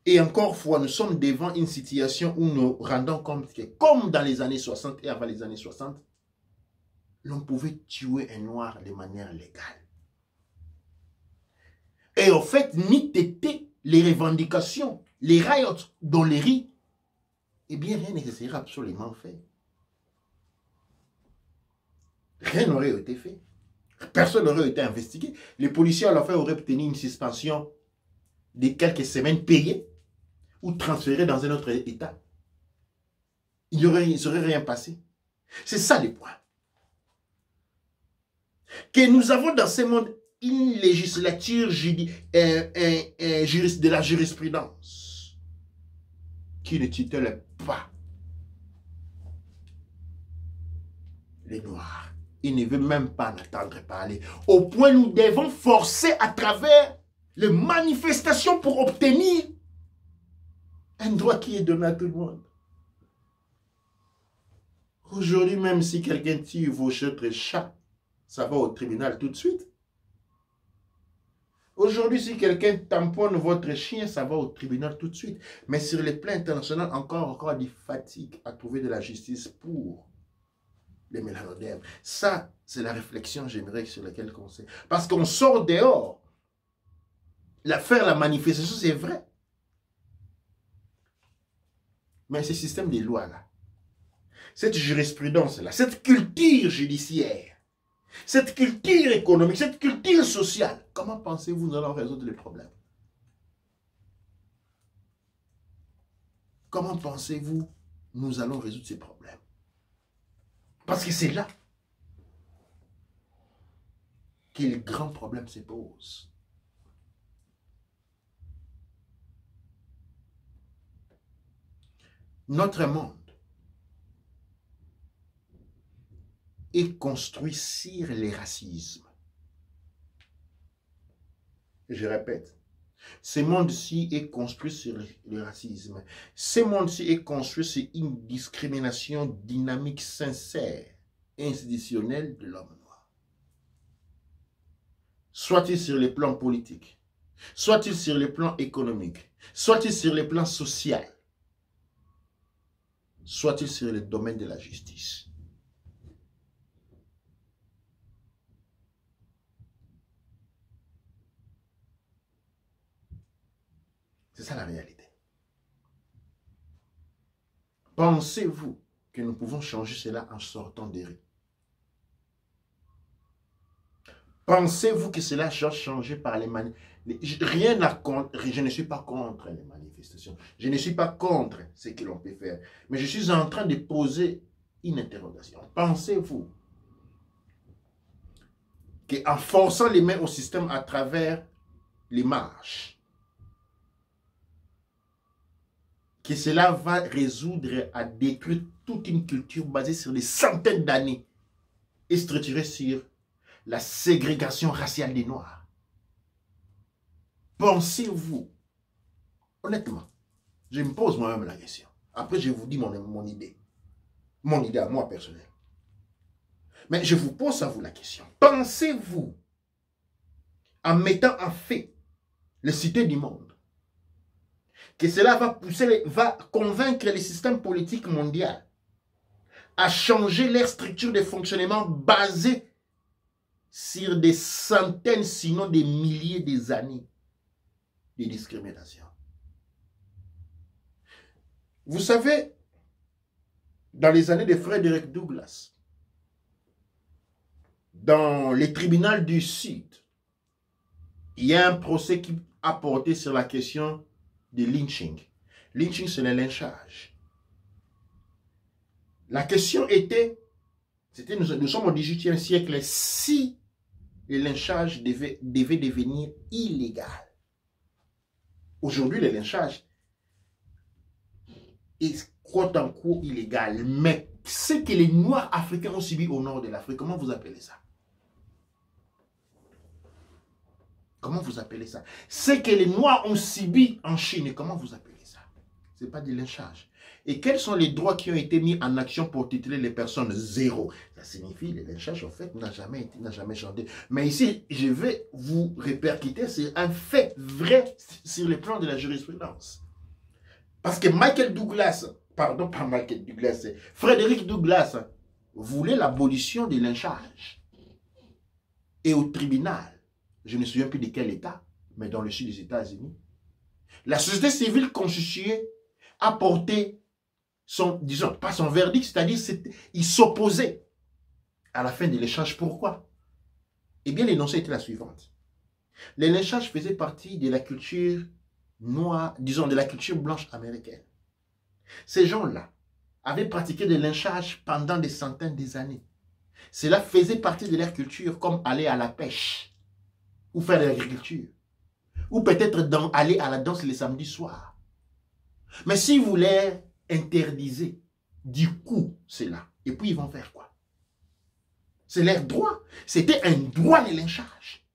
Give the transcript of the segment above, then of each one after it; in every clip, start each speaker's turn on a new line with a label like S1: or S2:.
S1: Et encore fois, nous sommes devant une situation où nous rendons compte que, comme dans les années 60 et avant les années 60, l'on pouvait tuer un noir de manière légale. Et en fait, ni tété, les revendications, les riots dans les rues, eh bien, rien ne serait absolument fait. Rien n'aurait été fait. Personne n'aurait été investigué. Les policiers à la fin auraient obtenu une suspension de quelques semaines payées ou transférées dans un autre État. Il ne serait rien passé. C'est ça le point. Que nous avons dans ce monde une législature de la jurisprudence qui ne tutelle pas les Noirs. Il ne veut même pas en entendre parler. Au point où nous devons forcer à travers les manifestations pour obtenir un droit qui est donné à tout le monde. Aujourd'hui, même si quelqu'un tire votre chat, ça va au tribunal tout de suite. Aujourd'hui, si quelqu'un tamponne votre chien, ça va au tribunal tout de suite. Mais sur le plan international, encore des fatigues à trouver de la justice pour les mélanodèrmes. Ça, c'est la réflexion générique sur laquelle on sait. Parce qu'on sort dehors. Faire la manifestation, c'est vrai. Mais ce système des lois-là, cette jurisprudence-là, cette culture judiciaire, cette culture économique, cette culture sociale, comment pensez-vous nous allons résoudre les problèmes? Comment pensez-vous nous allons résoudre ces problèmes? Parce que c'est là que les grands problèmes se posent. Notre monde est construit sur les racismes. Je répète, ce monde-ci est construit sur le racisme. Ce monde-ci est construit sur une discrimination dynamique, sincère et institutionnelle de l'homme noir. Soit-il sur le plan politique, soit-il sur le plan économique, soit-il sur le plan social, soit-il sur le domaine de la justice. C'est ça la réalité. Pensez-vous que nous pouvons changer cela en sortant des rues? Pensez-vous que cela va changer par les manifestations? Rien à contre, je ne suis pas contre les manifestations. Je ne suis pas contre ce que l'on peut faire. Mais je suis en train de poser une interrogation. Pensez-vous qu'en forçant les mains au système à travers les marches, que cela va résoudre à détruire toute une culture basée sur des centaines d'années et structurée sur la ségrégation raciale des Noirs? Pensez-vous, honnêtement, je me pose moi-même la question. Après, je vous dis mon idée. Mon idée à moi personnelle. Mais je vous pose à vous la question. Pensez-vous, en mettant en fait les cités du monde, que cela va convaincre les systèmes politiques mondiaux à changer leur structure de fonctionnement basée sur des centaines, sinon des milliers d'années de discrimination? Vous savez, dans les années de Frederick Douglass, dans les tribunaux du Sud, il y a un procès qui a porté sur la question du lynching. Lynching, c'est le lynchage. La question était, nous sommes au XVIIIe siècle, si le lynchage devait devenir illégal. Aujourd'hui, le lynchage est quote-unquote illégal. Mais ce que les Noirs africains ont subi au nord de l'Afrique, comment vous appelez ça? Comment vous appelez ça? Ce que les Noirs ont subi en Chine, comment vous appelez ça? Ce n'est pas du lynchage. Et quels sont les droits qui ont été mis en action pour tituler les personnes zéro? Ça signifie que le lynchage, en fait, n'a jamais changé. Mais ici, je vais vous répercuter sur un fait vrai sur le plan de la jurisprudence. Parce que Michael Douglas, pardon, pas Michael Douglas, Frédéric Douglass voulait l'abolition du lynchage. Et au tribunal, je ne me souviens plus de quel État, mais dans le sud des États-Unis, la société civile constituée a porté son, disons, pas son verdict, c'est-à-dire il s'opposait à la fin de l'échange. Pourquoi? Eh bien, l'énoncé était la suivante. Le lynchage faisait partie de la culture noire, disons, de la culture blanche américaine. Ces gens-là avaient pratiqué le lynchage pendant des centaines d'années. Cela faisait partie de leur culture, comme aller à la pêche, ou faire de l'agriculture, ou peut-être aller à la danse les samedis soirs. Mais si vous leur interdisez du coup cela, et puis ils vont faire quoi? C'est leur droit. C'était un droit de lynchage.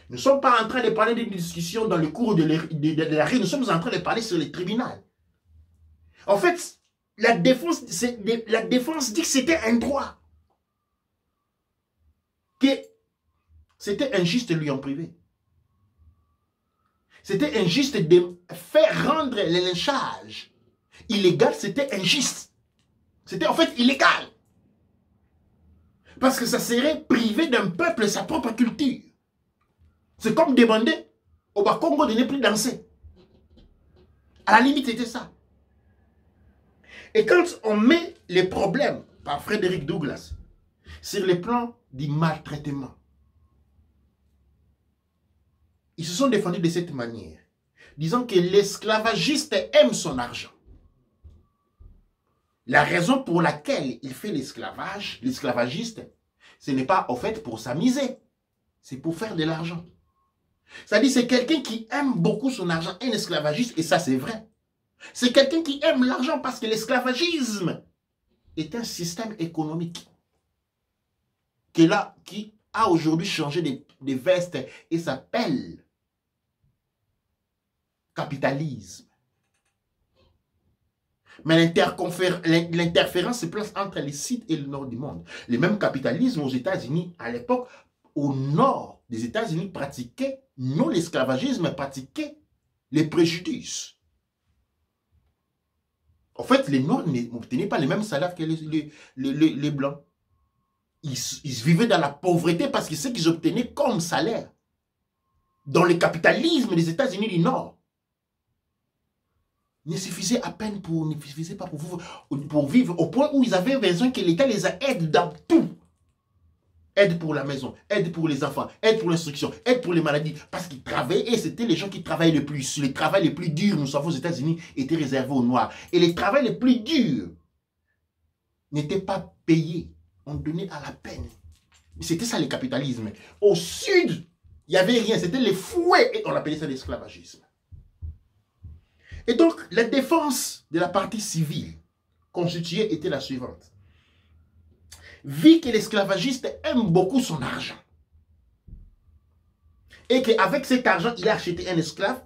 S1: Nous ne sommes pas en train de parler d'une discussion dans le cours de la rue, nous sommes en train de parler sur les tribunaux. En fait, la défense dit que c'était un droit. Que c'était injuste de lui en priver. C'était injuste de faire rendre le lynchage illégal, c'était injuste. C'était en fait illégal. Parce que ça serait privé d'un peuple sa propre culture. C'est comme demander au Bas-Congo de ne plus danser. À la limite, c'était ça. Et quand on met les problèmes par Frédéric Douglass sur le plan du maltraitement, ils se sont défendus de cette manière, disant que l'esclavagiste aime son argent. La raison pour laquelle il fait l'esclavage, l'esclavagiste, ce n'est pas au fait pour s'amuser, c'est pour faire de l'argent. C'est-à-dire c'est quelqu'un qui aime beaucoup son argent, un esclavagiste, et ça c'est vrai. C'est quelqu'un qui aime l'argent parce que l'esclavagisme est un système économique qui a aujourd'hui changé de veste et s'appelle capitalisme. Mais l'interférence se place entre les Sud et le Nord du monde. Le même capitalisme aux États-Unis, à l'époque, au Nord des États-Unis, pratiquait non l'esclavagisme, pratiquait les préjudices. En fait, les Noirs n'obtenaient pas les mêmes salaires que les Blancs. Ils vivaient dans la pauvreté parce que ce qu'ils obtenaient comme salaire dans le capitalisme des États-Unis du Nord ne suffisait à peine pour, ne suffisait pas pour vivre au point où ils avaient besoin que l'État les aide dans tout. Aide pour la maison, aide pour les enfants, aide pour l'instruction, aide pour les maladies. Parce qu'ils travaillaient et c'était les gens qui travaillaient le plus. Les travaux les plus durs, nous savons, aux États-Unis, étaient réservés aux Noirs. Et les travaux les plus durs n'étaient pas payés. On donnait à la peine. C'était ça le capitalisme. Au Sud, il n'y avait rien. C'était les fouets et on appelait ça l'esclavagisme. Et donc, la défense de la partie civile constituée était la suivante. Vu que l'esclavagiste aime beaucoup son argent et qu'avec cet argent, il a acheté un esclave,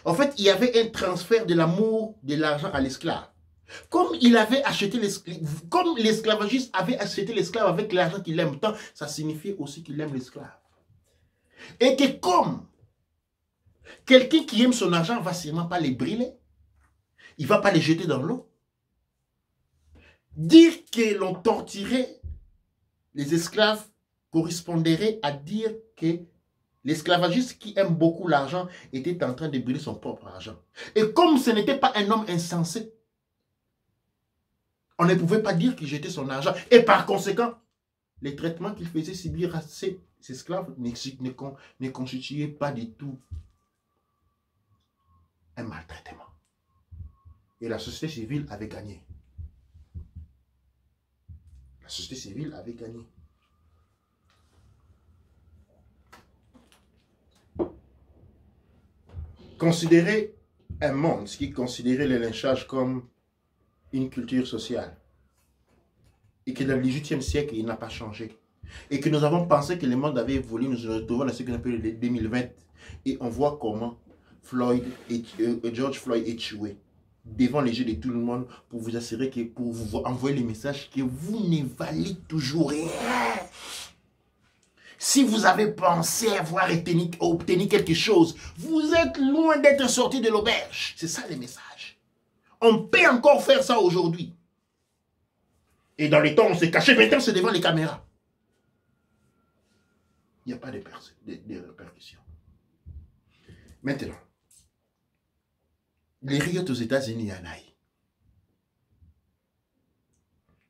S1: en fait, il y avait un transfert de l'amour de l'argent à l'esclave. Comme il avait acheté l'esclave, comme l'esclavagiste avait acheté l'esclave avec l'argent qu'il aime tant, ça signifie aussi qu'il aime l'esclave. Et que comme quelqu'un qui aime son argent ne va sûrement pas les brûler, il ne va pas les jeter dans l'eau. Dire que l'on torturait les esclaves correspondrait à dire que l'esclavagiste qui aime beaucoup l'argent était en train de brûler son propre argent. Et comme ce n'était pas un homme insensé, on ne pouvait pas dire qu'il jetait son argent. Et par conséquent, les traitements qu'il faisait subir à ses esclaves ne constituaient pas du tout un maltraitement. Et la société civile avait gagné. La société civile avait gagné. Considérer un monde qui considérait le lynchage comme une culture sociale et que dans le XVIIIe siècle, il n'a pas changé. Et que nous avons pensé que le monde avait évolué, nous nous retrouvons dans ce qu'on appelle le 2020 et on voit comment George Floyd est tué devant les yeux de tout le monde pour vous assurer que, pour vous envoyer le message que vous ne valez toujours rien. Si vous avez pensé avoir obtenu quelque chose, vous êtes loin d'être sorti de l'auberge. C'est ça le message. On peut encore faire ça aujourd'hui. Et dans les temps, on s'est caché, maintenant c'est devant les caméras. Il n'y a pas de répercussions. Maintenant, les riots aux États-Unis, il y en a.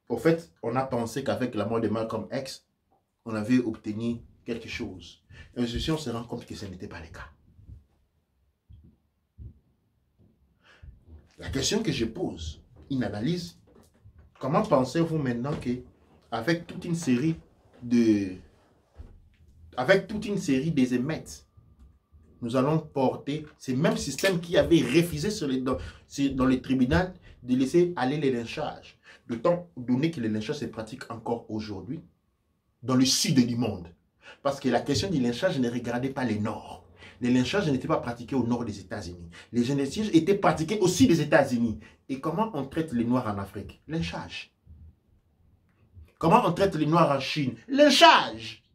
S1: Au fait, on a pensé qu'avec la mort de Malcolm X, on avait obtenu quelque chose. Et ensuite, on se rend compte que ce n'était pas le cas. La question que je pose, une analyse, comment pensez-vous maintenant qu'avec toute une série des émettes, nous allons porter ce même système qui avait refusé dans les tribunaux de laisser aller les lynchages. D'autant donné que les lynchages se pratiquent encore aujourd'hui dans le sud du monde. Parce que la question du lynchage ne regardait pas le nord. Les lynchages n'étaient pas pratiqués au nord des États-Unis. Les lynchages étaient pratiqués aussi des États-Unis. Et comment on traite les Noirs en Afrique? Lynchage. Comment on traite les Noirs en Chine? Lynchage.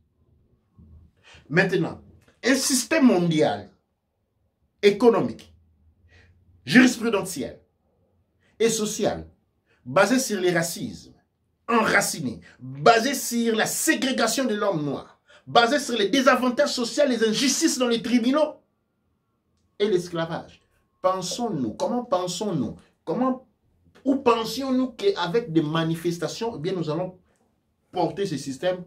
S1: Maintenant, un système mondial, économique, jurisprudentiel et social, basé sur les racismes, enraciné, basé sur la ségrégation de l'homme noir, basé sur les désavantages sociaux, les injustices dans les tribunaux et l'esclavage. Pensons-nous, comment pensons-nous, où pensions-nous qu'avec des manifestations, eh bien, nous allons porter ce système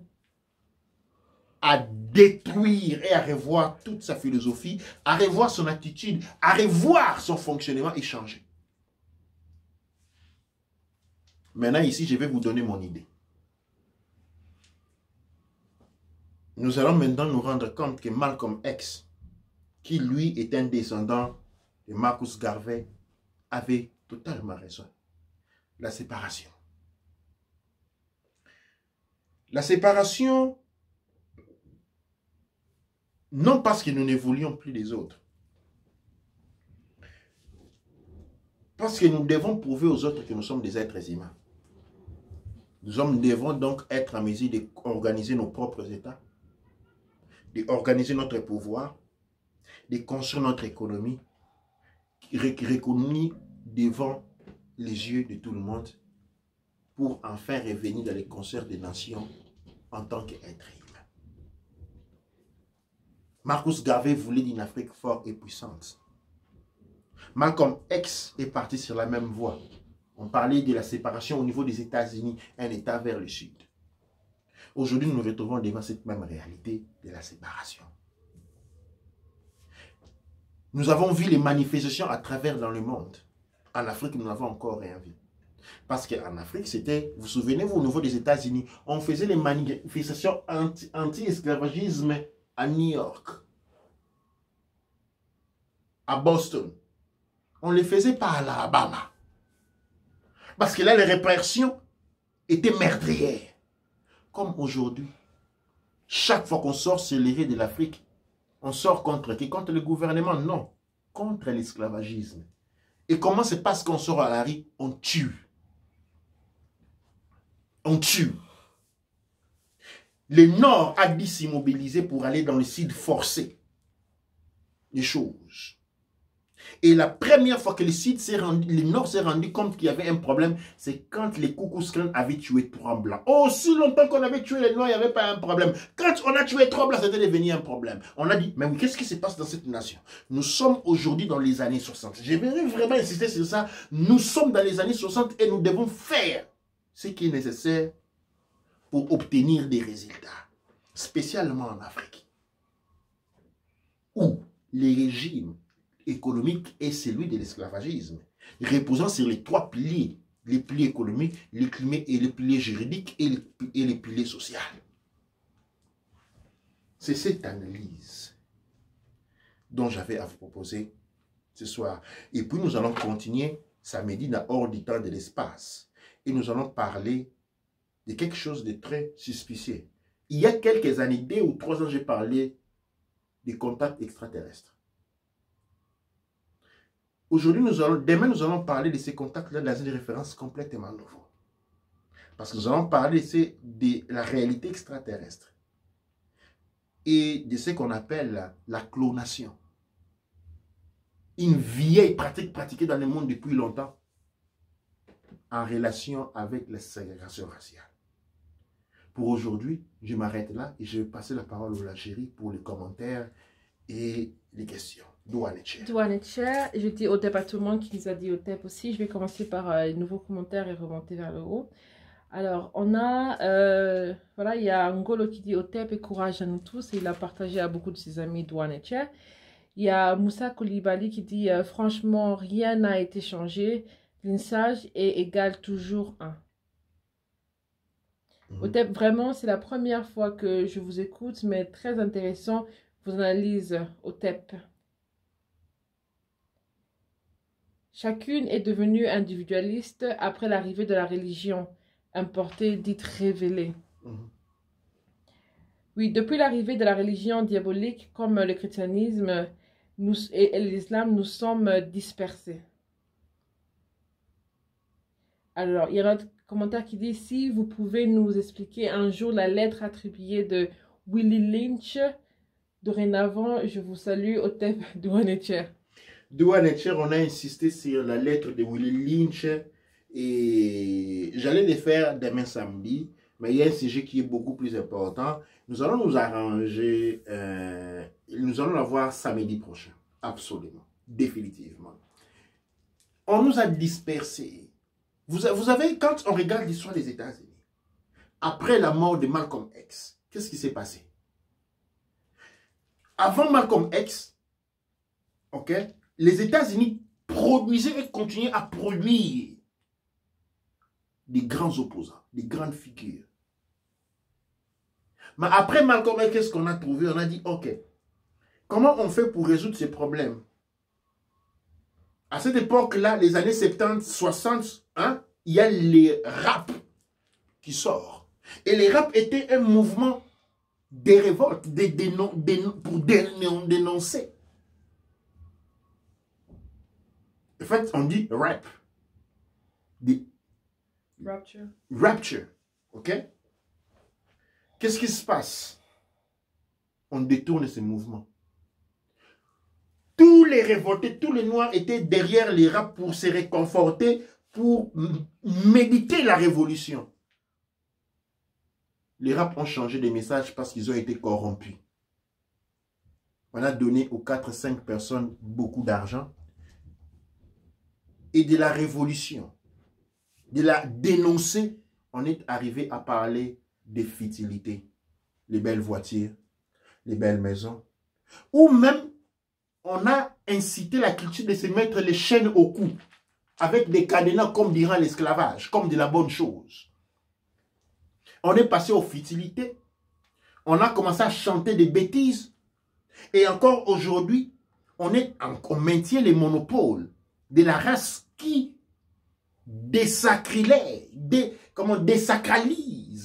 S1: à détruire et à revoir toute sa philosophie, à revoir son attitude, à revoir son fonctionnement et changer. Maintenant, ici, je vais vous donner mon idée. Nous allons maintenant nous rendre compte que Malcolm X, qui lui est un descendant de Marcus Garvey, avait totalement raison. La séparation. La séparation, non parce que nous ne voulions plus les autres, parce que nous devons prouver aux autres que nous sommes des êtres humains. Nous devons donc être en mesure d'organiser nos propres États, d'organiser notre pouvoir, de construire notre économie, reconnue devant les yeux de tout le monde, pour enfin revenir dans les concerts des nations en tant qu'être humain. Marcus Garvey voulait une Afrique forte et puissante. Malcolm X est parti sur la même voie. On parlait de la séparation au niveau des États-Unis, un État vers le sud. Aujourd'hui, nous nous retrouvons devant cette même réalité de la séparation. Nous avons vu les manifestations à travers dans le monde. En Afrique, nous n'avons encore rien vu. Parce qu'en Afrique, c'était, vous souvenez-vous, au niveau des États-Unis, on faisait les manifestations anti-esclavagisme à New York, à Boston. On ne les faisait pas à l'Alabama. Parce que là, les répressions étaient meurtrières. Comme aujourd'hui, chaque fois qu'on sort sur les rues de l'Afrique, on sort contre qui? Contre le gouvernement? Non, contre l'esclavagisme. Et comment c'est parce qu'on sort à la rue? On tue. On tue. Le Nord a dû s'immobiliser pour aller dans le Sud forcer les choses. Et la première fois que le Nord s'est rendu compte qu'il y avait un problème, c'est quand les Ku Klux Klan avaient tué 3 Blancs. Aussi longtemps qu'on avait tué les Noirs, il n'y avait pas un problème. Quand on a tué 3 Blancs, c'était devenu un problème. On a dit, mais oui, qu'est-ce qui se passe dans cette nation? Nous sommes aujourd'hui dans les années 60. Je vais vraiment insister sur ça. Nous sommes dans les années 60 et nous devons faire ce qui est nécessaire pour obtenir des résultats. Spécialement en Afrique, où les régimes économique est celui de l'esclavagisme, reposant sur les 3 piliers, les piliers économiques, les piliers juridiques et les piliers sociaux. C'est cette analyse dont j'avais à vous proposer ce soir. Et puis nous allons continuer samedi dans Hors du temps de l'espace. Et nous allons parler de quelque chose de très suspicieux. Il y a quelques années, 2 ou 3 ans, j'ai parlé des contacts extraterrestres. Aujourd'hui, demain, nous allons parler de ces contacts-là dans une référence complètement nouvelle. Parce que nous allons parler de la réalité extraterrestre. et de ce qu'on appelle la clonation. Une vieille pratique pratiquée dans le monde depuis longtemps en relation avec la ségrégation raciale. Pour aujourd'hui, je m'arrête là et je vais passer la parole au Algérie pour les commentaires et les questions. Douane Tcher.
S2: Douane Tcher, je dis Otep à tout le monde qui nous a dit Otep aussi. Je vais commencer par les nouveaux commentaires et remonter vers le haut. Alors, on a, voilà, il y a Ngolo qui dit Otep et courage à nous tous. Et il a partagé à beaucoup de ses amis Douane Tcher. Il y a Moussa Koulibaly qui dit franchement, rien n'a été changé. Lynchage est égal toujours 1. Otep, vraiment, c'est la première fois que je vous écoute, mais très intéressant vos analyses, Otep. Chacune est devenue individualiste après l'arrivée de la religion importée, dite révélée. Oui, depuis l'arrivée de la religion diabolique, comme le christianisme et l'islam, nous sommes dispersés. Alors, il y a un autre commentaire qui dit, si vous pouvez nous expliquer un jour la lettre attribuée de Willie Lynch, dorénavant, je vous salue, Otep Douane Tcher.
S1: Douane Tcher, on a insisté sur la lettre de Willie Lynch et j'allais les faire demain samedi, mais il y a un sujet qui est beaucoup plus important. Nous allons nous arranger, nous allons l'avoir samedi prochain, absolument, définitivement. On nous a dispersés. Vous savez, quand on regarde l'histoire des États-Unis, après la mort de Malcolm X, qu'est-ce qui s'est passé? Avant Malcolm X, ok, les États-Unis produisaient et continuaient à produire des grands opposants, des grandes figures. Mais après Malcolm X, qu'est-ce qu'on a trouvé? On a dit, ok, comment on fait pour résoudre ces problèmes? À cette époque-là, les années 70, 60, hein, il y a les rap qui sortent. Et les rap étaient un mouvement de révolte, pour dénoncer. En fait, on dit rap.
S2: Rapture.
S1: Rapture. Ok? Qu'est-ce qui se passe? On détourne ce mouvement. Tous les révoltés, tous les noirs étaient derrière les rap pour se réconforter, pour méditer la révolution. Les rap ont changé de message parce qu'ils ont été corrompus. On a donné aux 4-5 personnes beaucoup d'argent. Et de la révolution, de la dénoncer, on est arrivé à parler des futilités. Les belles voitures, les belles maisons. Ou même, on a incité la culture de se mettre les chaînes au cou, avec des cadenas comme durant l'esclavage, comme de la bonne chose. On est passé aux futilités. On a commencé à chanter des bêtises. Et encore aujourd'hui, on maintient les monopoles de la race qui désacralise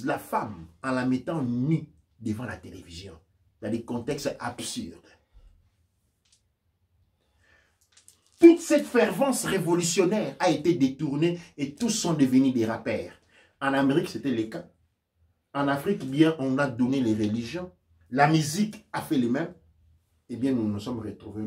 S1: la femme en la mettant nue devant la télévision, dans des contextes absurdes. Toute cette fervence révolutionnaire a été détournée et tous sont devenus des rappeurs. En Amérique, c'était le cas. En Afrique, bien, on a donné les religions. La musique a fait les mêmes. Eh bien, nous nous sommes retrouvés,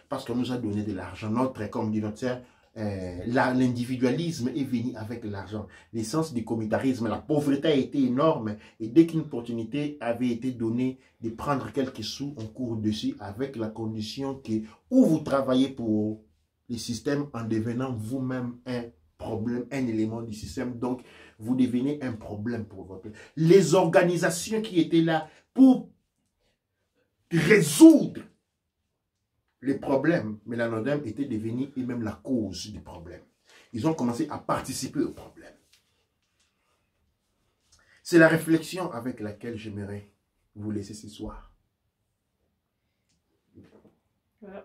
S1: parce qu'on nous a donné de l'argent. Comme dit notre l'individualisme est venu avec l'argent. L'essence du communautarisme, la pauvreté a été énorme. Et dès qu'une opportunité avait été donnée de prendre quelques sous, on court dessus avec la condition que ou vous travaillez pour le système en devenant vous-même un problème, un élément du système. Donc, vous devenez un problème pour votre peuple. Les organisations qui étaient là pour résoudre les problèmes, mais la NODEM était devenue et même la cause du problème. Ils ont commencé à participer au problème. C'est la réflexion avec laquelle j'aimerais vous laisser ce soir.
S2: Voilà.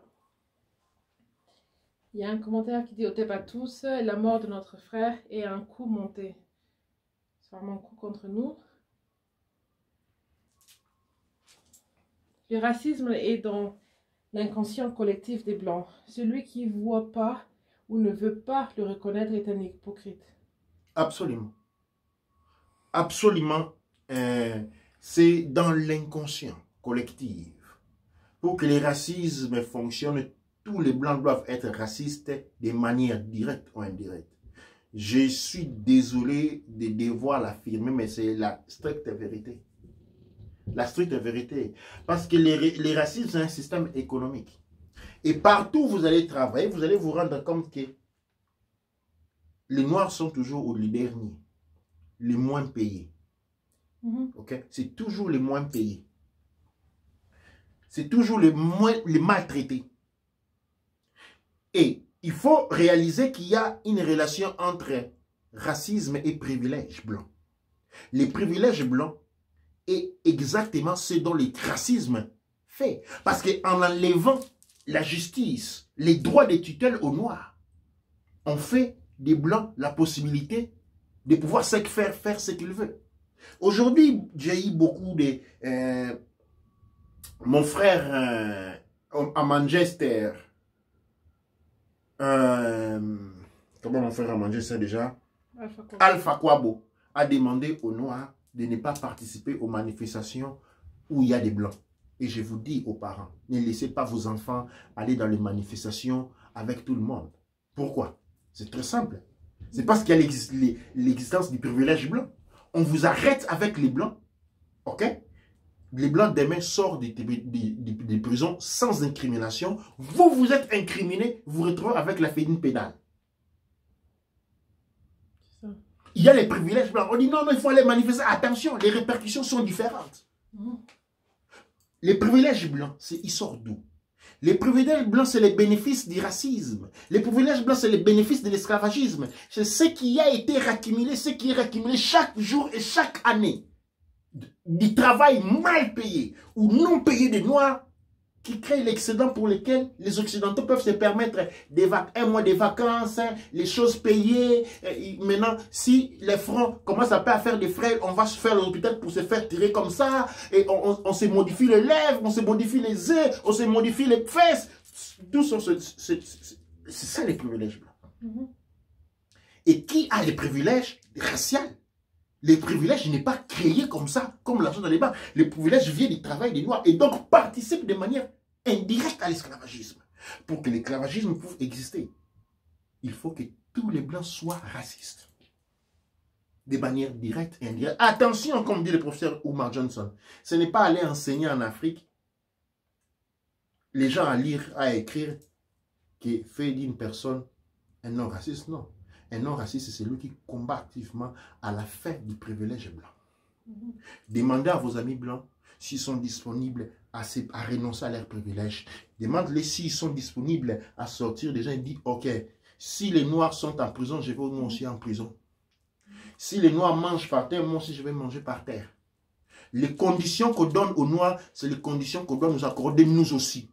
S2: Il y a un commentaire qui dit Otep à tous, la mort de notre frère est un coup monté. C'est vraiment un coup contre nous. Le racisme est dans l'inconscient collectif des Blancs. Celui qui ne voit pas ou ne veut pas le reconnaître est un hypocrite.
S1: Absolument. Absolument. c'est dans l'inconscient collectif. Pour que les racismes fonctionnent, tous les Blancs doivent être racistes de manière directe ou indirecte. Je suis désolé de devoir l'affirmer, mais c'est la stricte vérité. La stricte vérité. Parce que les racismes, c'est un système économique. Et partout où vous allez travailler, vous allez vous rendre compte que les Noirs sont toujours les derniers, les moins payés. Okay? C'est toujours les moins payés. C'est toujours les maltraités. Et il faut réaliser qu'il y a une relation entre racisme et privilège blanc. Les privilèges blancs est exactement ce dont le racisme fait. Parce qu'en enlevant la justice, les droits de tutelle aux Noirs, on fait des Blancs la possibilité de pouvoir faire ce qu'ils veulent. Aujourd'hui, j'ai eu beaucoup de... mon frère à Manchester, comment mon frère à Manchester déjà? Alpha Kwabo a demandé aux Noirs de ne pas participer aux manifestations où il y a des Blancs. Et je vous dis aux parents, ne laissez pas vos enfants aller dans les manifestations avec tout le monde. Pourquoi? C'est très simple. C'est parce qu'il y a l'existence du privilège blanc. On vous arrête avec les Blancs, ok? Les Blancs demain sortent des prisons sans incrimination. Vous, vous êtes incriminé, vous vous retrouvez avec la fédine pénale. Il y a les privilèges blancs. On dit non, non, il faut aller manifester. Attention, les répercussions sont différentes. Les privilèges blancs, ils sortent d'où? Les privilèges blancs, c'est les bénéfices du racisme. Les privilèges blancs, c'est les bénéfices de l'esclavagisme. C'est ce qui a été raccumulé, ce qui est raccumulé chaque jour et chaque année. Du travail mal payé ou non payé des Noirs qui crée l'excédent pour lequel les Occidentaux peuvent se permettre un mois de vacances, les choses payées. Et maintenant, si les Francs commencent à faire des frais, on va se faire l'hôpital pour se faire tirer comme ça. Et on se modifie les lèvres, on se modifie les yeux, on se modifie les fesses. Tout ça, c'est ça les privilèges blancs. Et qui a les privilèges raciaux? Les privilèges n'est pas créé comme ça, comme l'argent dans les banques. Les privilèges viennent du travail des Noirs et donc participent de manière indirecte à l'esclavagisme. Pour que l'esclavagisme puisse exister, il faut que tous les Blancs soient racistes. De manière directe et indirecte. Attention, comme dit le professeur Umar Johnson, ce n'est pas aller enseigner en Afrique, les gens à lire, à écrire, qui fait d'une personne un non-raciste, non. Un non-raciste, c'est celui qui combat activement à la fin du privilège blanc. Demandez à vos amis blancs s'ils sont disponibles à renoncer à leurs privilèges. Demandez-les s'ils sont disponibles à sortir. Des gens ils disent, ok, si les Noirs sont en prison, je vais moi aussi en prison. Si les Noirs mangent par terre, moi aussi je vais manger par terre. Les conditions qu'on donne aux Noirs, c'est les conditions qu'on doit nous accorder nous aussi.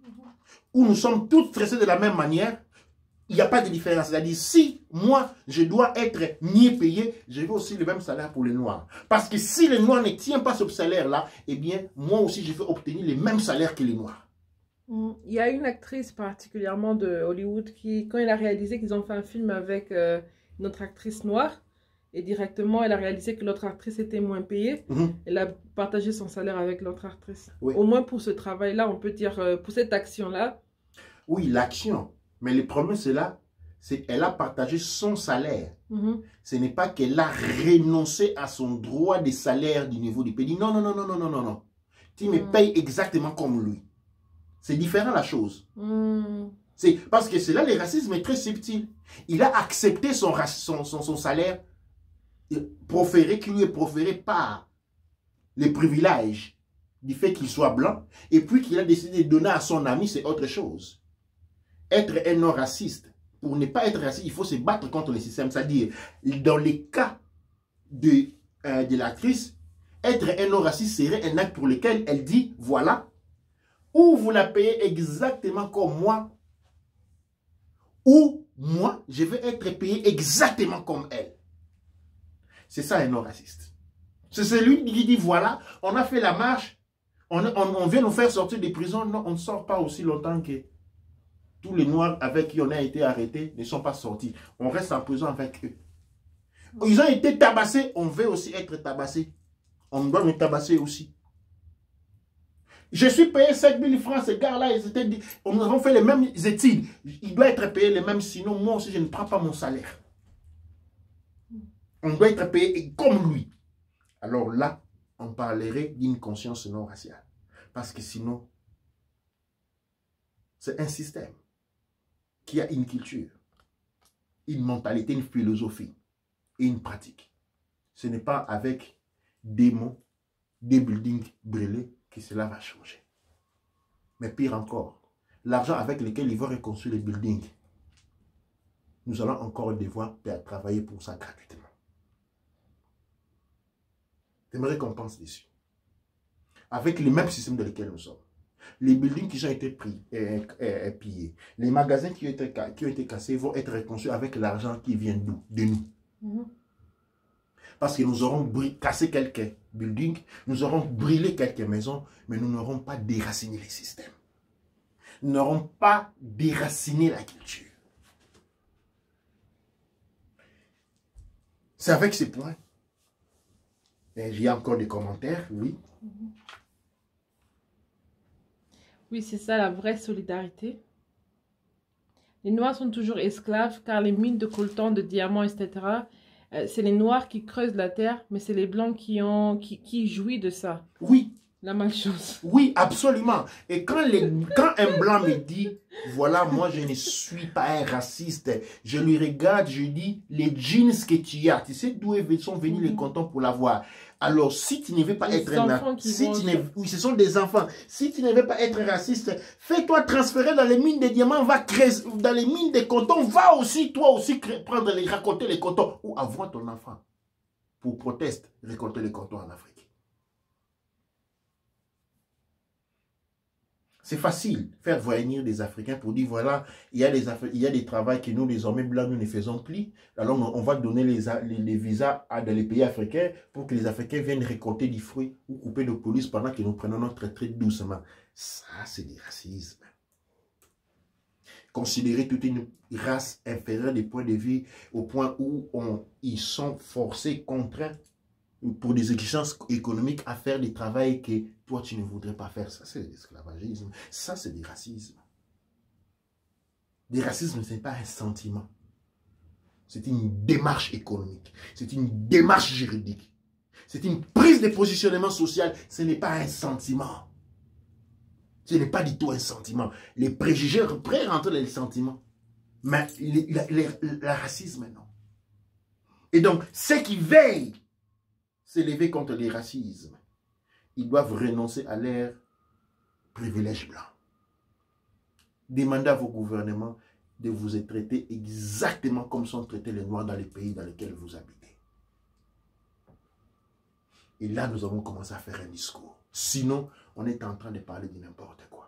S1: Où nous sommes tous traités de la même manière, il n'y a pas de différence. C'est-à-dire, si moi, je dois être mieux payé, je veux aussi le même salaire pour les Noirs. Parce que si les Noirs ne tiennent pas ce salaire-là, eh bien, moi aussi, je vais obtenir le même salaire que les Noirs.
S2: Il y a une actrice particulièrement de Hollywood qui, quand elle a réalisé qu'ils ont fait un film avec une autre actrice noire, et directement, elle a réalisé que l'autre actrice était moins payée, elle a partagé son salaire avec l'autre actrice. Oui. Au moins pour ce travail-là, on peut dire, pour cette action-là.
S1: Oui, l'action. Mais le problème, c'est là, c'est qu'elle a partagé son salaire. Ce n'est pas qu'elle a renoncé à son droit de salaire du niveau du pays. Non, non, non, non, non, non, non, non. Tu me payes exactement comme lui. C'est différent la chose. C'est parce que c'est là, le racisme est très subtil. Il a accepté son salaire proféré, qui lui est proféré par les privilèges du fait qu'il soit blanc. Et puis qu'il a décidé de donner à son ami, c'est autre chose. Être un non-raciste, pour ne pas être raciste, il faut se battre contre le système. C'est-à-dire, dans les cas de l'actrice, être un non-raciste serait un acte pour lequel elle dit, voilà, ou vous la payez exactement comme moi, ou moi, je vais être payé exactement comme elle. C'est ça un non-raciste. C'est celui qui dit, voilà, on a fait la marche, on vient nous faire sortir des prisons. Non, on ne sort pas aussi longtemps que tous les Noirs avec qui on a été arrêtés ne sont pas sortis. On reste en prison avec eux. Ils ont été tabassés, on veut aussi être tabassés. On doit nous tabasser aussi. Je suis payé 7 000 francs, ces gars-là, nous avons fait les mêmes études. Il doit être payé les mêmes, sinon moi aussi je ne prends pas mon salaire. On doit être payé comme lui. Alors là, on parlerait d'une conscience non raciale. Parce que sinon, c'est un système qui a une culture, une mentalité, une philosophie et une pratique. Ce n'est pas avec des mots, des buildings brûlés que cela va changer. Mais pire encore, l'argent avec lequel ils vont reconstruire les buildings, nous allons encore devoir travailler pour ça gratuitement. J'aimerais qu'on pense dessus. Avec les mêmes systèmes dans lesquels nous sommes. Les buildings qui ont été pillés, les magasins qui ont été cassés vont être reconstruits avec l'argent qui vient d'où? De nous. Parce que nous aurons cassé quelques buildings, nous aurons brûlé quelques maisons, mais nous n'aurons pas déraciné les systèmes. Nous n'aurons pas déraciné la culture. C'est avec ces points. Il y a encore des commentaires, oui.
S2: Oui, c'est ça la vraie solidarité. Les Noirs sont toujours esclaves car les mines de coltan, de diamants, etc., c'est les Noirs qui creusent la terre, mais c'est les Blancs qui jouissent de ça.
S1: Oui.
S2: La malchance.
S1: Oui, absolument. Et quand un Blanc me dit, voilà, moi je ne suis pas un raciste, je lui regarde, je dis, les jeans que tu as, tu sais d'où sont venus les contents pour l'avoir. Alors, si tu ne veux pas être un raciste, oui, ce sont des enfants. Si tu ne veux pas être raciste, fais-toi transférer dans les mines de diamants, va créer, dans les mines de coton, va aussi, toi aussi, raconter les cotons ou avoir ton enfant pour protester, récolter les cotons en Afrique. C'est facile, faire venir des Africains pour dire, voilà, il y a des travaux que nous, les hommes blancs, nous ne faisons plus. Alors, on va donner les visas dans les pays africains pour que les Africains viennent récolter du fruit ou couper de police pendant que nous prenons notre retraite doucement. Ça, c'est du racisme. Considérer toute une race inférieure des points de vue au point où ils sont forcés, contraints, pour des exigences économiques à faire des travaux que toi tu ne voudrais pas faire. Ça c'est de l'esclavagisme. Ça c'est du racisme. Le racisme ce n'est pas un sentiment. C'est une démarche économique. C'est une démarche juridique. C'est une prise de positionnement social. Ce n'est pas un sentiment. Ce n'est pas du tout un sentiment. Les préjugés rentrent dans les sentiments. Mais le racisme non. Et donc ceux qui veillent s'élever contre les racismes, ils doivent renoncer à leurs privilèges blancs. Demandez à vos gouvernements de vous traiter exactement comme sont traités les Noirs dans les pays dans lesquels vous habitez. Et là, nous avons commencé à faire un discours. Sinon, on est en train de parler de n'importe quoi.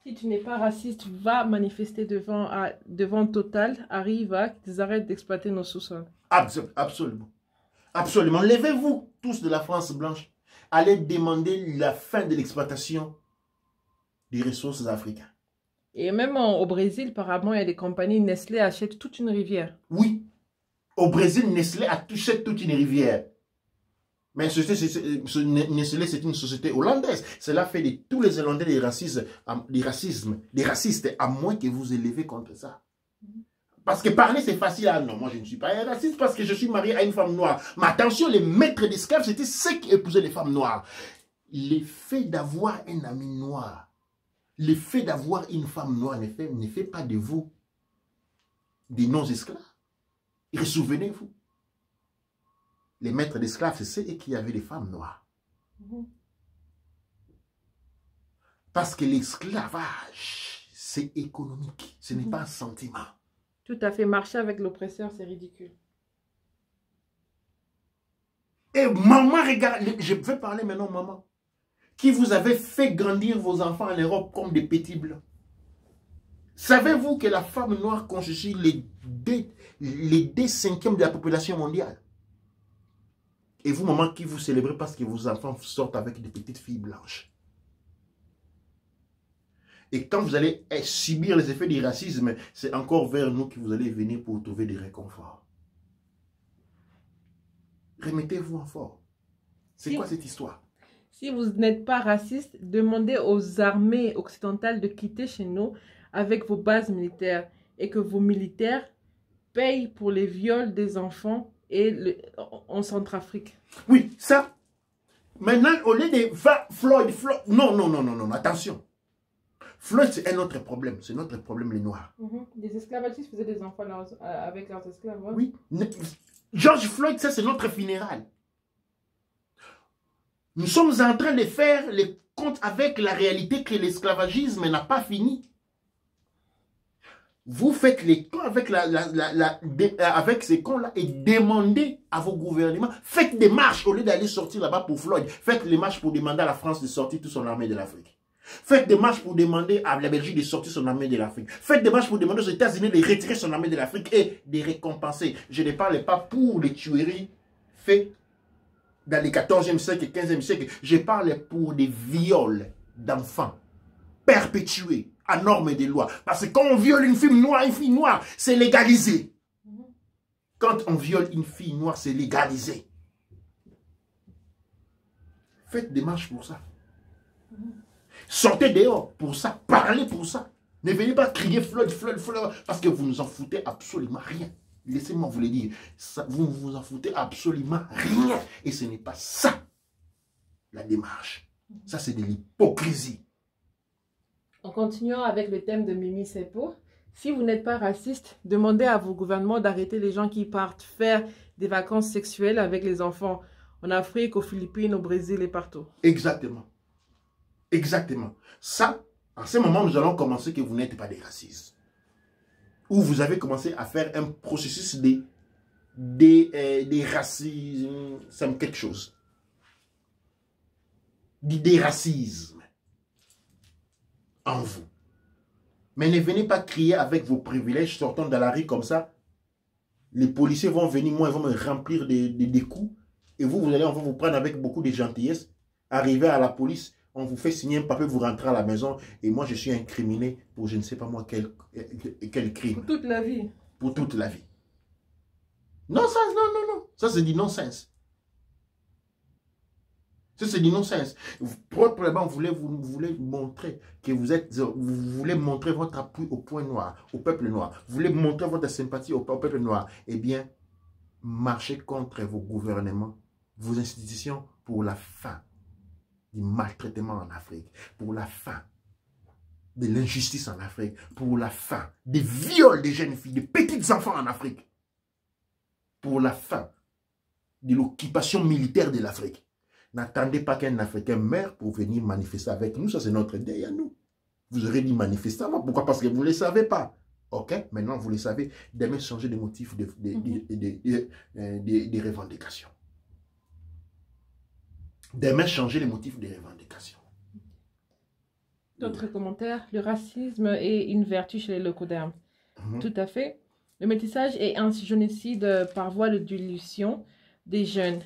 S2: Si tu n'es pas raciste, va manifester devant Total, Arriva, qu'ils arrêtent d'exploiter nos sous-sols.
S1: Absolument. Absolument. Levez-vous tous de la France blanche. Allez demander la fin de l'exploitation des ressources africaines.
S2: Et même au Brésil, apparemment, il y a des compagnies, Nestlé achète toute une rivière.
S1: Oui. Au Brésil, Nestlé a touché toute une rivière. Mais Nestlé, c'est une société hollandaise. Cela fait de tous les Hollandais des racistes, à moins que vous élevez contre ça. Parce que parler, c'est facile. Ah non, moi, je ne suis pas un raciste parce que je suis marié à une femme noire. Mais attention, les maîtres d'esclaves, c'était ceux qui épousaient les femmes noires. L'effet d'avoir un ami noir, l'effet d'avoir une femme noire ne fait pas de vous des non-esclaves. Souvenez-vous. Les maîtres d'esclaves, c'est ceux qui avaient des femmes noires. Parce que l'esclavage, c'est économique. Ce n'est pas un sentiment.
S2: Tout à fait. Marcher avec l'oppresseur, c'est ridicule.
S1: Et maman, regarde, je vais parler maintenant, maman, qui vous avez fait grandir vos enfants en Europe comme des petits blancs. Savez-vous que la femme noire constitue les 2/5 de la population mondiale? Et vous, maman, qui vous célébrez parce que vos enfants sortent avec des petites filles blanches. Et quand vous allez subir les effets du racisme, c'est encore vers nous que vous allez venir pour trouver des réconforts. Remettez-vous en forme. C'est quoi cette histoire?
S2: Si vous n'êtes pas raciste, demandez aux armées occidentales de quitter chez nous avec vos bases militaires et que vos militaires payent pour les viols des enfants en Centrafrique.
S1: Oui, ça. Maintenant, au lieu de Floyd, non, attention. Floyd, c'est un autre problème. C'est notre problème, les Noirs.
S2: Les esclavagistes faisaient des enfants avec leurs esclaves. Ouais.
S1: Oui. George Floyd, ça, c'est notre funérail. Nous sommes en train de faire les comptes avec la réalité que l'esclavagisme n'a pas fini. Vous faites les comptes avec ces comptes-là et demandez à vos gouvernements, faites des marches au lieu d'aller sortir là-bas pour Floyd. Faites les marches pour demander à la France de sortir toute son armée de l'Afrique. Faites des marches pour demander à la Belgique de sortir son armée de l'Afrique. Faites des marches pour demander aux États-Unis de retirer son armée de l'Afrique et de récompenser. Je ne parle pas pour les tueries faites dans les 14e siècle et 15e siècle. Je parle pour des viols d'enfants perpétués à normes des lois. Parce que quand on viole une fille noire, c'est légalisé. Quand on viole une fille noire, c'est légalisé. Faites des marches pour ça. Sortez dehors pour ça. Parlez pour ça. Ne venez pas crier Floyd, Floyd, Floyd, parce que vous nous en foutez absolument rien. Laissez-moi vous le dire. Ça, vous ne vous en foutez absolument rien. Et ce n'est pas ça, la démarche. Ça, c'est de l'hypocrisie.
S2: En continuant avec le thème de Mimi Sepo, si vous n'êtes pas raciste, demandez à vos gouvernements d'arrêter les gens qui partent faire des vacances sexuelles avec les enfants en Afrique, aux Philippines, au Brésil et partout.
S1: Exactement. Exactement. Ça, à ce moment, nous allons commencer que vous n'êtes pas des racistes. Ou vous avez commencé à faire un processus des racismes, ça me quelque chose. Du déracisme en vous. Mais ne venez pas crier avec vos privilèges sortant dans la rue comme ça. Les policiers vont venir, moi, ils vont me remplir des coups. Et vous, on va vous prendre avec beaucoup de gentillesse. Arriver à la police, on vous fait signer un papier, vous rentrez à la maison. Et moi, je suis incriminé pour je ne sais pas moi quel crime.
S2: Pour toute la vie.
S1: Pour toute la vie. Non, ça, non. Ça, c'est du non-sens. Ça, c'est du non-sens. Probablement, vous voulez montrer que vous voulez montrer votre appui au point noir, au peuple noir. Vous voulez montrer votre sympathie au peuple noir. Eh bien, marchez contre vos gouvernements, vos institutions pour la fin du maltraitement en Afrique, pour la fin de l'injustice en Afrique, pour la fin des viols des jeunes filles, des petits enfants en Afrique, pour la fin de l'occupation militaire de l'Afrique. N'attendez pas qu'un Africain meure pour venir manifester avec nous. Ça, c'est notre idée à nous. Vous aurez dit manifester avant. Pourquoi? Parce que vous ne le savez pas. OK? Maintenant, vous le savez. Demain, changer de motifs des revendications. Demain, changer les motifs des revendications.
S2: D'autres commentaires. Le racisme est une vertu chez les locodermes. Tout à fait. Le métissage est un génocide par voie de dilution des jeunes.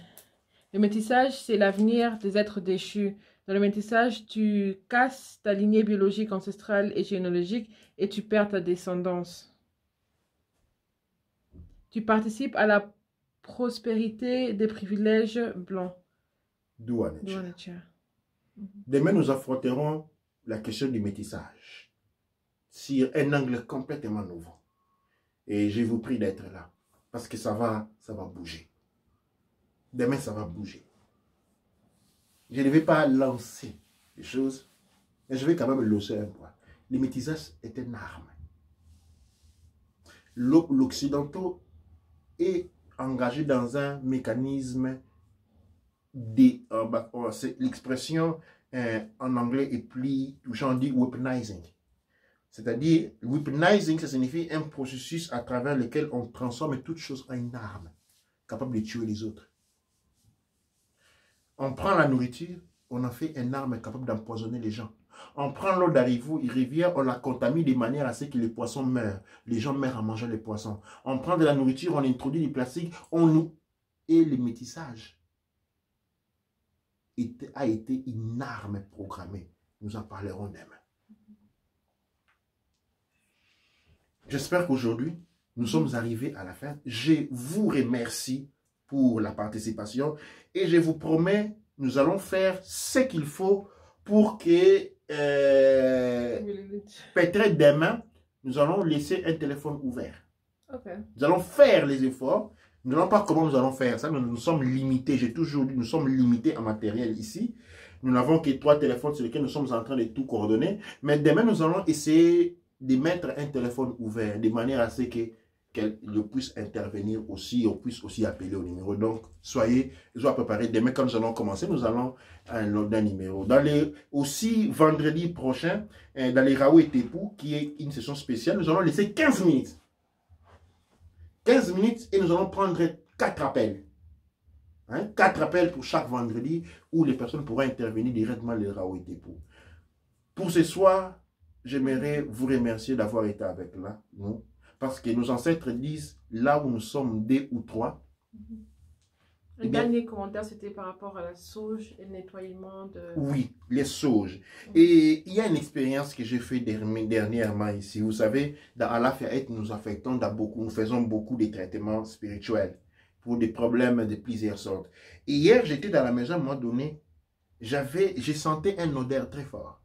S2: Le métissage, c'est l'avenir des êtres déchus. Dans le métissage, tu casses ta lignée biologique, ancestrale et généalogique et tu perds ta descendance. Tu participes à la prospérité des privilèges blancs.
S1: Douanature. Demain, nous affronterons la question du métissage sur un angle complètement nouveau. Et je vous prie d'être là parce que ça va bouger. Demain, ça va bouger. Je ne vais pas lancer les choses, mais je vais quand même lancer un point. Le métissage est une arme. L'Occidental est engagé dans un mécanisme l'expression en anglais est plus touchant, on dit weaponizing. C'est-à-dire, weaponizing, ça signifie un processus à travers lequel on transforme toute chose en une arme, capable de tuer les autres. On prend la nourriture, on en fait une arme capable d'empoisonner les gens. On prend l'eau rivière, on la contamine de manière à ce que les poissons meurent. Les gens meurent en mangeant les poissons. On prend de la nourriture, on introduit du plastique, et le métissage a été une arme programmée. Nous en parlerons demain. J'espère qu'aujourd'hui, nous sommes arrivés à la fin. Je vous remercie pour la participation. Et je vous promets, nous allons faire ce qu'il faut pour que peut-être demain, nous allons laisser un téléphone ouvert.
S2: Okay.
S1: Nous allons faire les efforts. Nous n'allons pas comment nous allons faire ça. Nous sommes limités. J'ai toujours dit, nous sommes limités en matériel ici. Nous n'avons que 3 téléphones sur lesquels nous sommes en train de tout coordonner. Mais demain, nous allons essayer de mettre un téléphone ouvert de manière à ce qu'elle puisse intervenir aussi, on puisse aussi appeler au numéro. Donc, soyez préparés. Demain, quand nous allons commencer, nous allons un numéro. Aussi, vendredi prochain, dans les Raoult et Tepou, qui est une session spéciale, nous allons laisser 15 minutes. 15 minutes et nous allons prendre 4 appels. 4 appels pour chaque vendredi où les personnes pourront intervenir directement les Raoult et Tepou. Pour ce soir, j'aimerais vous remercier d'avoir été avec nous. Parce que nos ancêtres disent, là où nous sommes 2 ou 3.
S2: Le dernier commentaire, c'était par rapport à la sauge et le nettoyement de...
S1: Oui, les sauges. Et il y a une expérience que j'ai faite dernièrement ici. Vous savez, dans Alafia-Et, nous faisons beaucoup de traitements spirituels pour des problèmes de plusieurs sortes. Et hier, j'étais dans la maison, à un moment donné, j'ai senti un odeur très fort.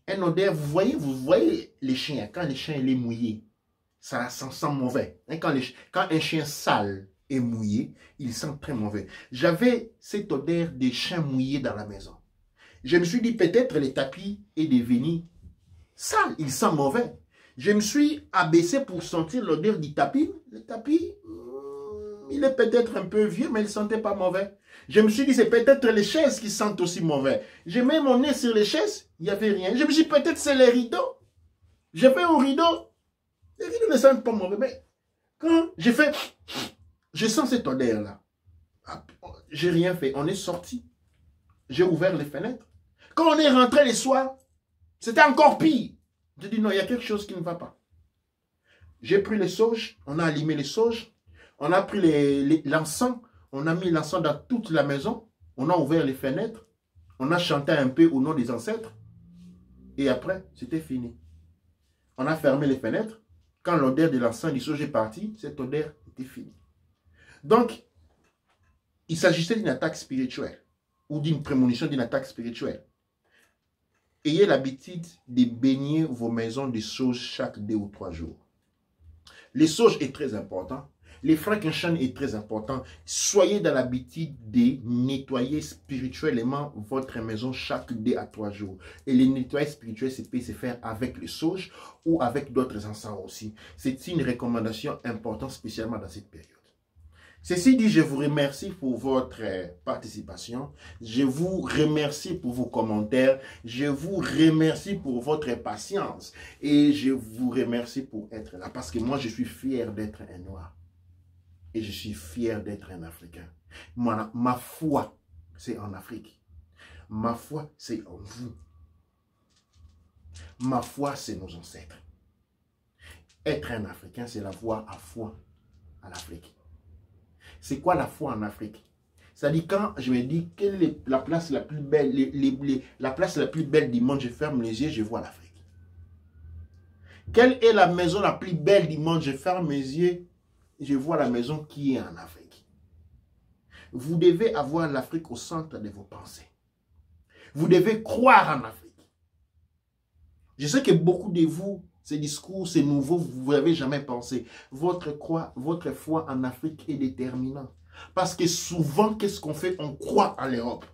S1: Un odeur, vous voyez les chiens, quand le chien est mouillé, ça sent mauvais. Quand un chien sale est mouillé, il sent très mauvais. J'avais cette odeur de chien mouillé dans la maison. Je me suis dit, peut-être le tapis est devenu sale, il sent mauvais. Je me suis abaissé pour sentir l'odeur du tapis. Le tapis, il est peut-être un peu vieux, mais il ne sentait pas mauvais. Je me suis dit, c'est peut-être les chaises qui sentent aussi mauvais. J'ai mis mon nez sur les chaises, il n'y avait rien. Je me suis dit, peut-être c'est les rideaux. J'ai fait au rideau. Les rideaux ne sentent pas mauvais. Mais quand j'ai fait, je sens cette odeur-là. J'ai rien fait. On est sorti. J'ai ouvert les fenêtres. Quand on est rentré les soirs, c'était encore pire. J'ai dit, non, il y a quelque chose qui ne va pas. J'ai pris les sauges, on a allumé les sauges, on a pris l'encens. On a mis l'encens dans toute la maison. On a ouvert les fenêtres. On a chanté un peu au nom des ancêtres. Et après, c'était fini. On a fermé les fenêtres. Quand l'odeur de l'encens du sauge est partie, cette odeur était finie. Donc, il s'agissait d'une attaque spirituelle ou d'une prémonition d'une attaque spirituelle. Ayez l'habitude de baigner vos maisons de sauge chaque 2 ou 3 jours. Les sauges est très important. Les Frankenstein est très important. Soyez dans l'habitude de nettoyer spirituellement votre maison chaque 2 à 3 jours. Et le nettoyage spirituel, ça peut se faire avec le sauge ou avec d'autres encens aussi. C'est une recommandation importante, spécialement dans cette période. Ceci dit, je vous remercie pour votre participation. Je vous remercie pour vos commentaires. Je vous remercie pour votre patience. Et je vous remercie pour être là. Parce que moi, je suis fier d'être un noir. Et je suis fier d'être un Africain. Ma foi, c'est en Afrique. Ma foi, c'est en vous. Ma foi, c'est nos ancêtres. Être un Africain, c'est la voie à foi en Afrique. C'est quoi la foi en Afrique? C'est-à-dire quand je me dis quelle est la place la plus belle, la place la plus belle du monde, je ferme les yeux, je vois l'Afrique. Quelle est la maison la plus belle du monde? Je ferme mes yeux, je vois la maison qui est en Afrique. Vous devez avoir l'Afrique au centre de vos pensées. Vous devez croire en Afrique. Je sais que beaucoup de vous, ces discours, ces nouveaux, vous n'avez jamais pensé. Votre foi en Afrique est déterminante. Parce que souvent, qu'est-ce qu'on fait? On croit en l'Europe.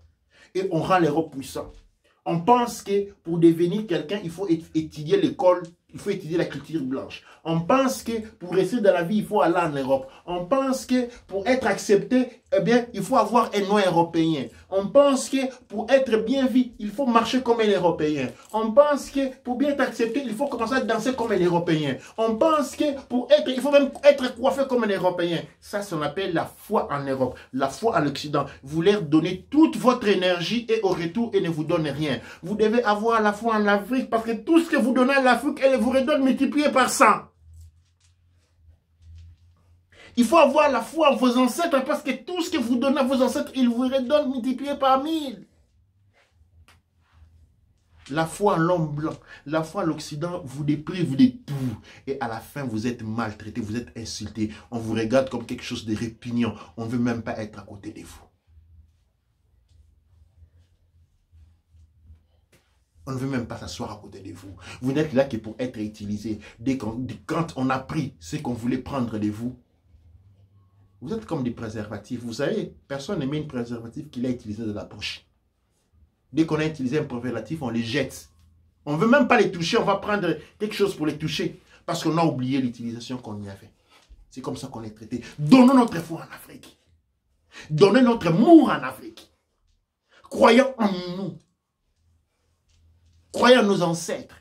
S1: Et on rend l'Europe puissante. On pense que pour devenir quelqu'un, il faut étudier l'école, il faut étudier la culture blanche. On pense que pour rester dans la vie, il faut aller en Europe. On pense que pour être accepté, eh bien, il faut avoir un nom européen. On pense que pour être bien vu, il faut marcher comme un Européen. On pense que pour bien être accepté, il faut commencer à danser comme un Européen. On pense que il faut même être coiffé comme un Européen. Ça, on appelle la foi en Europe, la foi en l'Occident. Vous leur donnez toute votre énergie et au retour, ils ne vous donnent rien. Vous devez avoir la foi en l'Afrique parce que tout ce que vous donnez à l'Afrique, elle vous redonne multiplié par 100. Il faut avoir la foi en vos ancêtres parce que tout ce que vous donnez à vos ancêtres, ils vous redonnent multiplié par 1000. La foi en l'homme blanc, la foi en l'Occident vous déprive de tout. Et à la fin, vous êtes maltraité, vous êtes insulté. On vous regarde comme quelque chose de répugnant. On ne veut même pas être à côté de vous. On ne veut même pas s'asseoir à côté de vous. Vous n'êtes là que pour être utilisé. Quand on a pris ce qu'on voulait prendre de vous, vous êtes comme des préservatifs. Vous savez, personne ne met une préservatif qu'il a utilisé de la poche. Dès qu'on a utilisé un préservatif, on les jette. On ne veut même pas les toucher. On va prendre quelque chose pour les toucher. Parce qu'on a oublié l'utilisation qu'on y avait. C'est comme ça qu'on est traité. Donnons notre foi en Afrique. Donnez notre amour en Afrique. Croyons en nous. Croyons en nos ancêtres.